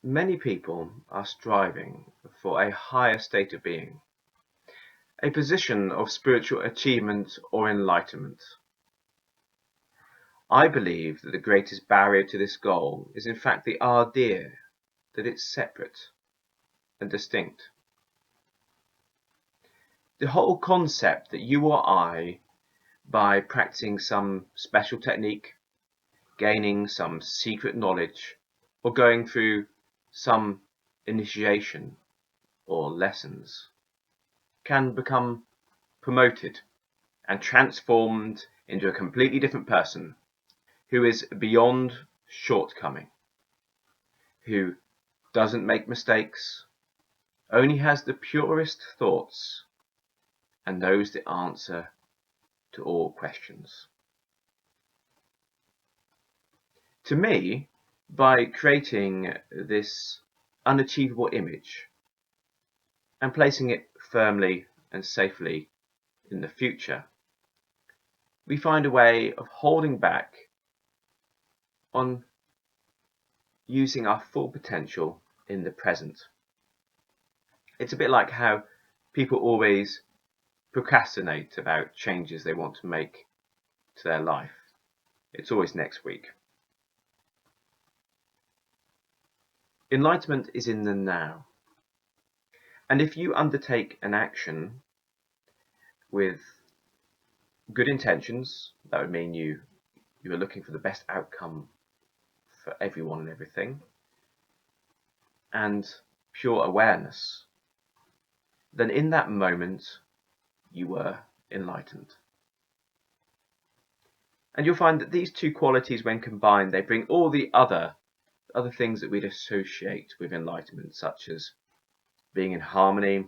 Many people are striving for a higher state of being, a position of spiritual achievement or enlightenment. I believe that the greatest barrier to this goal is in fact the idea that it's separate and distinct. The whole concept that you or I, by practicing some special technique, gaining some secret knowledge, or going through some initiation or lessons, can become promoted and transformed into a completely different person who is beyond shortcoming, who doesn't make mistakes, only has the purest thoughts, and knows the answer to all questions. To me, by creating this unachievable image and placing it firmly and safely in the future, we find a way of holding back on using our full potential in the present. It's a bit like how people always procrastinate about changes they want to make to their life. It's always next week. Enlightenment is in the now. And if you undertake an action with good intentions, that would mean you are looking for the best outcome for everyone and everything, and pure awareness, then in that moment you were enlightened. And you'll find that these two qualities, when combined, they bring all the other things that we'd associate with enlightenment, such as being in harmony,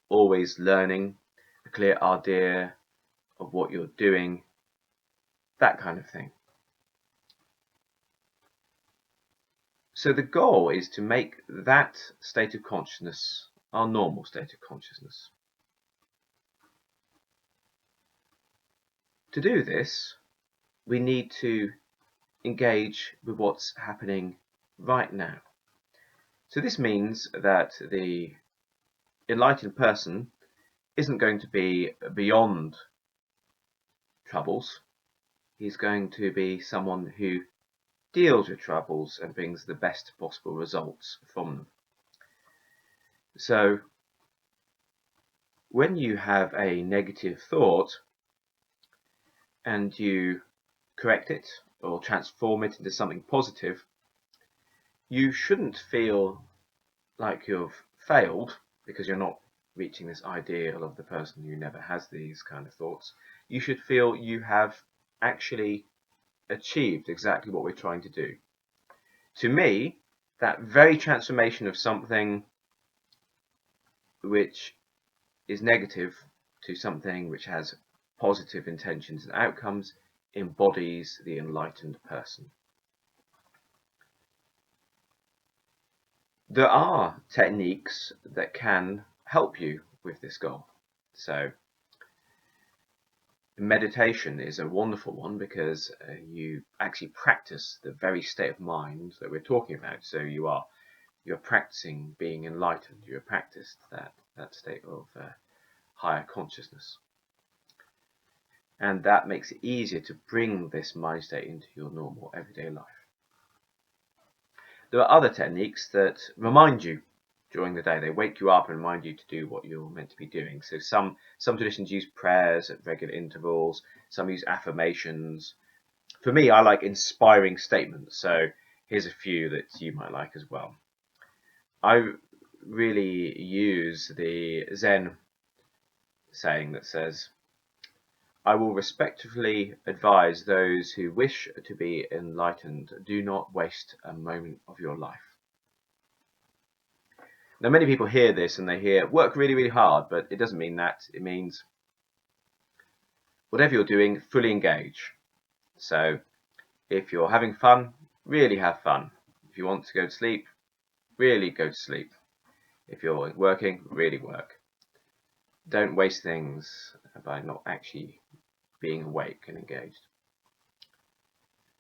always learning, a clear idea of what you're doing, that kind of thing. So the goal is to make that state of consciousness our normal state of consciousness. To do this, we need to engage with what's happening right now. So this means that the enlightened person isn't going to be beyond troubles. He's going to be someone who deals with troubles and brings the best possible results from them. So when you have a negative thought and you correct it or transform it into something positive, you shouldn't feel like you've failed because you're not reaching this ideal of the person who never has these kind of thoughts. You should feel you have actually achieved exactly what we're trying to do. To me, that very transformation of something which is negative to something which has positive intentions and outcomes embodies the enlightened person. There are techniques that can help you with this goal. So meditation is a wonderful one because you actually practice the very state of mind that we're talking about. So you're practicing being enlightened. You've practiced that state of higher consciousness, and that makes it easier to bring this mind state into your normal everyday life. There are other techniques that remind you during the day. They wake you up and remind you to do what you're meant to be doing. So some traditions use prayers at regular intervals, some use affirmations. For me, I like inspiring statements, so here's a few that you might like as well. I really use the Zen saying that says, I will respectfully advise those who wish to be enlightened, do not waste a moment of your life. Now, many people hear this and they hear work really, really hard, but it doesn't mean that. It means whatever you're doing, fully engage. So if you're having fun, really have fun. If you want to go to sleep, really go to sleep. If you're working, really work. Don't waste things by not actually being awake and engaged.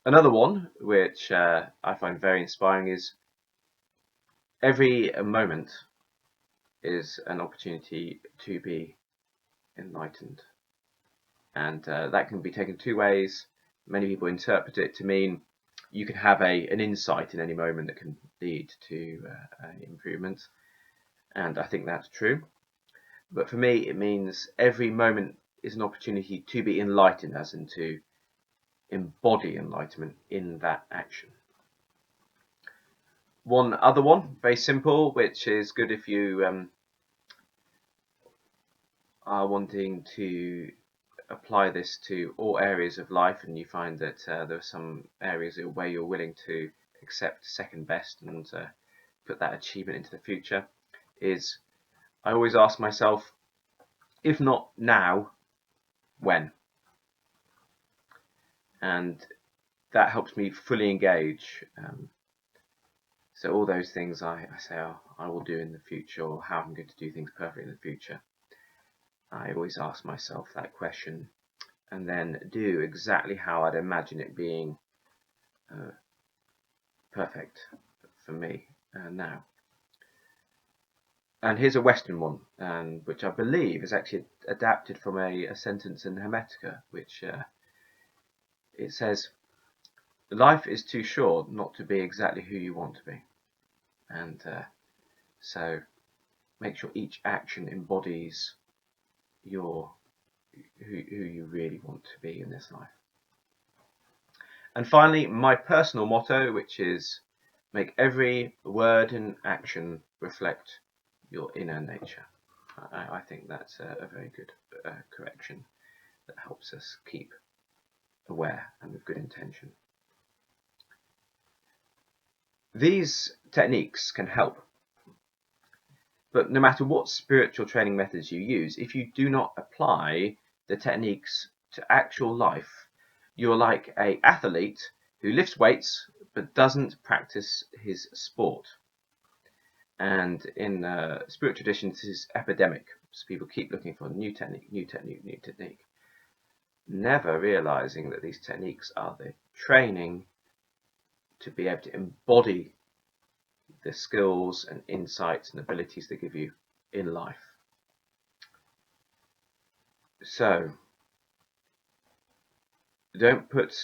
Another one, which I find very inspiring, is every moment is an opportunity to be enlightened, and that can be taken two ways. Many people interpret it to mean you can have an insight in any moment that can lead to improvement, and I think that's true. But for me, it means every moment is an opportunity to be enlightened, as in to embody enlightenment in that action. One other one, very simple, which is good if you are wanting to apply this to all areas of life, and you find that there are some areas where you're willing to accept second best and put that achievement into the future, is I always ask myself, if not now, when? And that helps me fully engage. So all those things I say I will do in the future, or how I'm going to do things perfectly in the future, I always ask myself that question, and then do exactly how I'd imagine it being perfect for me now. And here's a Western one, which I believe is actually adapted from a sentence in Hermetica, which it says, life is too short not to be exactly who you want to be. And so make sure each action embodies who you really want to be in this life. And finally, my personal motto, which is make every word and action reflect your inner nature. I think that's a very good correction that helps us keep aware and with good intention. These techniques can help, but no matter what spiritual training methods you use, if you do not apply the techniques to actual life, you're like an athlete who lifts weights but doesn't practice his sport. And in spiritual tradition, this is epidemic. So people keep looking for new technique, new technique, new technique, never realizing that these techniques are the training to be able to embody the skills and insights and abilities they give you in life. So don't put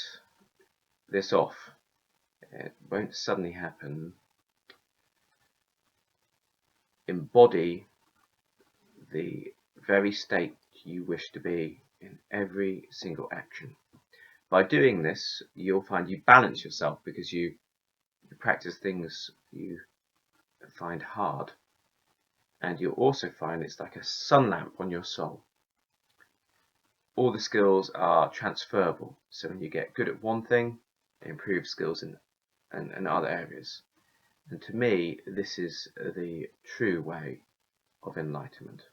this off. It won't suddenly happen. Embody the very state you wish to be in every single action. By doing this, you'll find you balance yourself, because you practice things you find hard, and you'll also find it's like a sun lamp on your soul. All the skills are transferable, so when you get good at one thing, it improves skills in other areas. And to me, this is the true way of enlightenment.